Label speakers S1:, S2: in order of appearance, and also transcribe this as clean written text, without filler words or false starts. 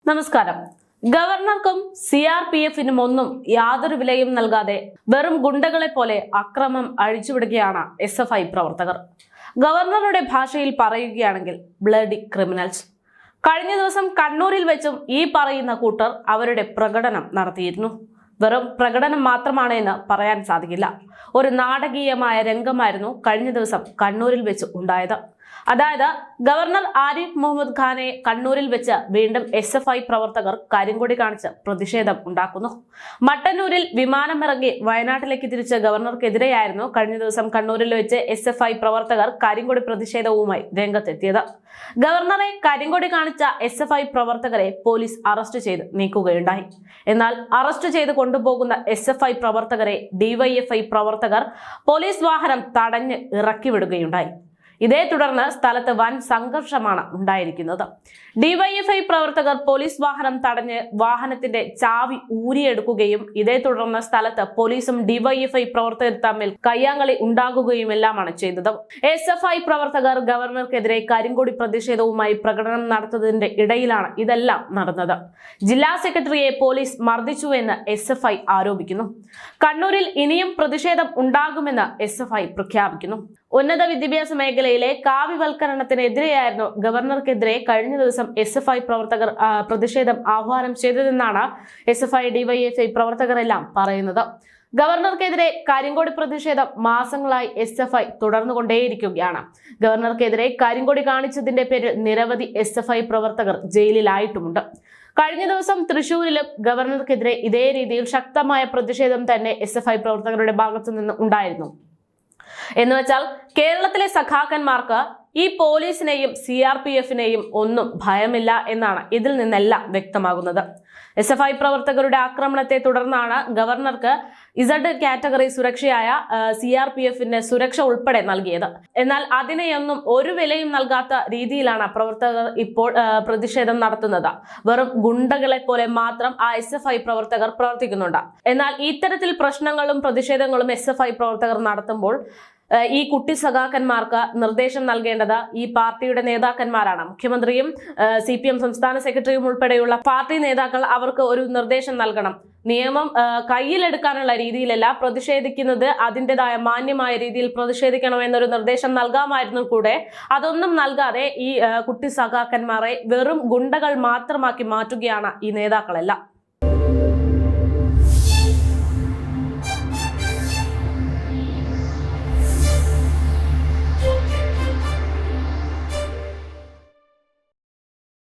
S1: നമസ്കാരം. ഗവർണർക്കും CRPFനും ഒന്നും യാതൊരു വിലയും നൽകാതെ വെറും ഗുണ്ടകളെ പോലെ അക്രമം അഴിച്ചുവിടുകയാണ് SFI പ്രവർത്തകർ. ഗവർണറുടെ ഭാഷയിൽ പറയുകയാണെങ്കിൽ ബ്ലഡി ക്രിമിനൽസ്. കഴിഞ്ഞ ദിവസം കണ്ണൂരിൽ വെച്ചും ഈ പറയുന്ന കൂട്ടർ അവരുടെ പ്രകടനം നടത്തിയിരുന്നു. വെറും പ്രകടനം മാത്രമാണ് എന്ന് പറയാൻ സാധിക്കില്ല. ഒരു നാടകീയമായ രംഗമായിരുന്നു കഴിഞ്ഞ ദിവസം കണ്ണൂരിൽ വെച്ച് ഉണ്ടായത്. അതായത് ഗവർണർ ആരിഫ് മുഹമ്മദ് ഖാനെ കണ്ണൂരിൽ വെച്ച് വീണ്ടും SFI പ്രവർത്തകർ കരിങ്കൊടി കാണിച്ച് പ്രതിഷേധം ഉണ്ടാക്കുന്നു. മട്ടന്നൂരിൽ വിമാനമിറങ്ങി വയനാട്ടിലേക്ക് തിരിച്ച ഗവർണർക്കെതിരെയായിരുന്നു കഴിഞ്ഞ ദിവസം കണ്ണൂരിൽ വെച്ച് SFI പ്രവർത്തകർ കരിങ്കൊടി പ്രതിഷേധവുമായി രംഗത്തെത്തിയത്. ഗവർണറെ കരിങ്കൊടി കാണിച്ച SFI പ്രവർത്തകരെ പോലീസ് അറസ്റ്റ് ചെയ്ത് നീക്കുകയുണ്ടായി. എന്നാൽ അറസ്റ്റ് ചെയ്ത് കൊണ്ടുപോകുന്ന SFI പ്രവർത്തകരെ DYFI പ്രവർത്തകർ പോലീസ് വാഹനം തടഞ്ഞ് ഇറക്കി വിടുകയുണ്ടായി. ഇതേ തുടർന്ന് സ്ഥലത്ത് വൻ സംഘർഷമാണ് ഉണ്ടായിരിക്കുന്നത്. DYFI പ്രവർത്തകർ പോലീസ് വാഹനം തടഞ്ഞ് വാഹനത്തിന്റെ ചാവി ഊരിയെടുക്കുകയും ഇതേ തുടർന്ന് സ്ഥലത്ത് പോലീസും DYFI പ്രവർത്തകർ തമ്മിൽ കയ്യാങ്കളി ഉണ്ടാകുകയുമെല്ലാമാണ് ചെയ്തത്. SFI പ്രവർത്തകർ ഗവർണർക്കെതിരെ കരിങ്കൊടി പ്രതിഷേധവുമായി പ്രകടനം നടത്തുന്നതിന്റെ ഇടയിലാണ് ഇതെല്ലാം നടന്നത്. ജില്ലാ സെക്രട്ടറിയെ പോലീസ് മർദ്ദിച്ചുവെന്ന് SFI ആരോപിക്കുന്നു. കണ്ണൂരിൽ ഇനിയും പ്രതിഷേധം ഉണ്ടാകുമെന്ന് SFI പ്രഖ്യാപിക്കുന്നു. ഉന്നത വിദ്യാഭ്യാസ മേഖലയിലെ കാവ്യവൽക്കരണത്തിനെതിരെയായിരുന്നു ഗവർണർക്കെതിരെ കഴിഞ്ഞ ദിവസം SFI പ്രവർത്തകർ പ്രതിഷേധം ആഹ്വാനം ചെയ്തതെന്നാണ് SFI DYFI പ്രവർത്തകരെല്ലാം പറയുന്നത്. ഗവർണർക്കെതിരെ കരിങ്കൊടി പ്രതിഷേധം മാസങ്ങളായി SFI തുടർന്നുകൊണ്ടേയിരിക്കുകയാണ്. ഗവർണർക്കെതിരെ കരിങ്കൊടി കാണിച്ചതിന്റെ പേരിൽ നിരവധി SFI പ്രവർത്തകർ ജയിലിലായിട്ടുമുണ്ട്. കഴിഞ്ഞ ദിവസം തൃശൂരിലും ഗവർണർക്കെതിരെ ഇതേ രീതിയിൽ ശക്തമായ പ്രതിഷേധം തന്നെ SFI പ്രവർത്തകരുടെ ഭാഗത്തു നിന്ന് ഉണ്ടായിരുന്നു. എന്നുവെച്ചാൽ കേരളത്തിലെ സഖാക്കന്മാർക്ക് ഈ പോലീസിനെയും CRPFനെയും ഒന്നും ഭയമില്ല എന്നാണ് ഇതിൽ നിന്നെല്ലാം വ്യക്തമാകുന്നത്. SFI പ്രവർത്തകരുടെ ആക്രമണത്തെ തുടർന്നാണ് ഗവർണർക്ക് Z കാറ്റഗറി സുരക്ഷയായ CRPFന്റെ സുരക്ഷ ഉൾപ്പെടെ നൽകിയത്. എന്നാൽ അതിനെയൊന്നും ഒരു വിലയും നൽകാത്ത രീതിയിലാണ് പ്രവർത്തകർ ഇപ്പോൾ പ്രതിഷേധം നടത്തുന്നത്. വെറും ഗുണ്ടകളെ പോലെ മാത്രം ആ SFI പ്രവർത്തകർ പ്രവർത്തിക്കുന്നുണ്ട്. എന്നാൽ ഇത്തരത്തിൽ പ്രശ്നങ്ങളും പ്രതിഷേധങ്ങളും SFI പ്രവർത്തകർ നടത്തുമ്പോൾ ഈ കുട്ടി സഖാക്കന്മാർക്ക് നിർദ്ദേശം നൽകേണ്ടത് ഈ പാർട്ടിയുടെ നേതാക്കന്മാരാണ്. മുഖ്യമന്ത്രിയും CPM സംസ്ഥാന സെക്രട്ടറിയും ഉൾപ്പെടെയുള്ള പാർട്ടി നേതാക്കൾ അവർക്ക് ഒരു നിർദ്ദേശം നൽകണം. നിയമം കയ്യിലെടുക്കാനുള്ള രീതിയിലല്ല പ്രതിഷേധിക്കുന്നത്, അതിൻ്റെതായ മാന്യമായ രീതിയിൽ പ്രതിഷേധിക്കണമെന്നൊരു നിർദ്ദേശം നൽകാമായിരുന്നു കൂടെ. അതൊന്നും നൽകാതെ ഈ കുട്ടി സഖാക്കന്മാരെ വെറും ഗുണ്ടകൾ മാത്രമാക്കി മാറ്റുകയാണ് ഈ നേതാക്കളെല്ലാം.